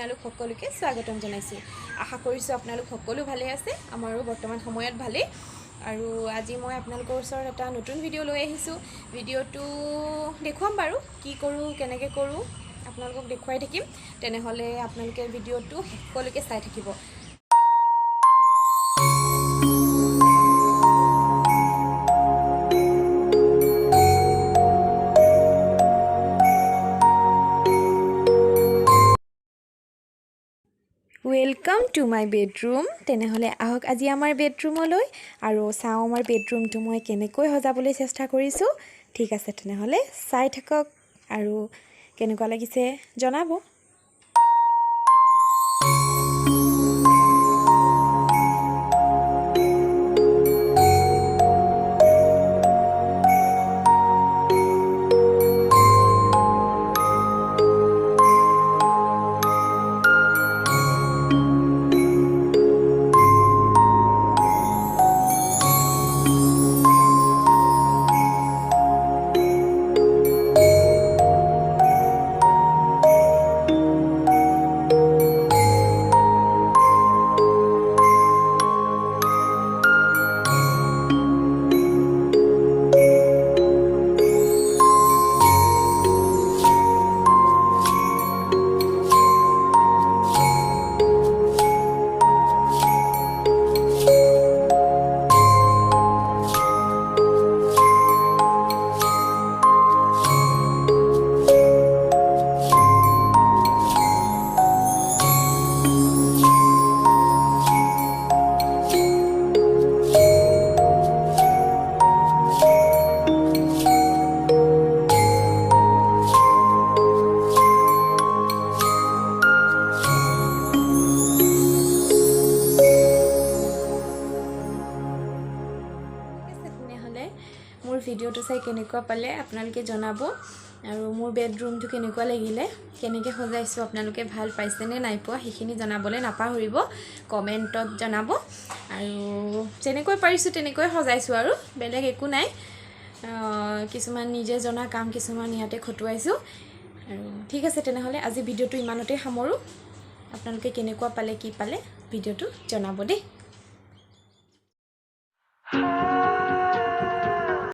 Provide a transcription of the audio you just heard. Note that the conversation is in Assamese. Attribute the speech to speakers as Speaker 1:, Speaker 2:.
Speaker 1: আপোনালোক সকলোকে স্বাগতম জনাইছোঁ। আশা কৰিছোঁ আপোনালোক সকলো ভালে আছে, আমাৰো বৰ্তমান সময়ত ভালেই। আৰু আজি মই আপোনালোকৰ ওচৰত এটা নতুন ভিডিঅ' লৈ আহিছোঁ। ভিডিঅ'টো দেখুৱাম বাৰু, কি কৰোঁ কেনেকৈ কৰোঁ আপোনালোকক দেখুৱাই থাকিম। তেনেহ'লে আপোনালোকে ভিডিঅ'টো শেষলৈকে চাই থাকিব। Welcome to my bedroom. তেনেহ'লে আহক আজি আমাৰ বেডৰুমলৈ আৰু চাওঁ আমাৰ বেডৰুমটো মই কেনেকৈ সজাবলৈ চেষ্টা কৰিছোঁ। ঠিক আছে, তেনেহ'লে চাই থাকক আৰু কেনেকুৱা লাগিছে জনাব। মোৰ ভিডিঅ'টো চাই কেনেকুৱা পালে আপোনালোকে জনাব, আৰু মোৰ বেডৰুমটো কেনেকুৱা লাগিলে, কেনেকৈ সজাইছোঁ আপোনালোকে ভাল পাইছেনে নাই পোৱা সেইখিনি জনাবলৈ নাপাহৰিব, কমেণ্টত জনাব। আৰু যেনেকৈ পাৰিছোঁ তেনেকৈ সজাইছোঁ আৰু বেলেগ একো নাই। কিছুমান নিজে জনা কাম কিছুমান ইয়াতে খটুৱাইছোঁ। আৰু ঠিক আছে, তেনেহ'লে আজি ভিডিঅ'টো ইমানতে সামৰোঁ। আপোনালোকে কেনেকুৱা পালে কি পালে ভিডিঅ'টো জনাব দেই।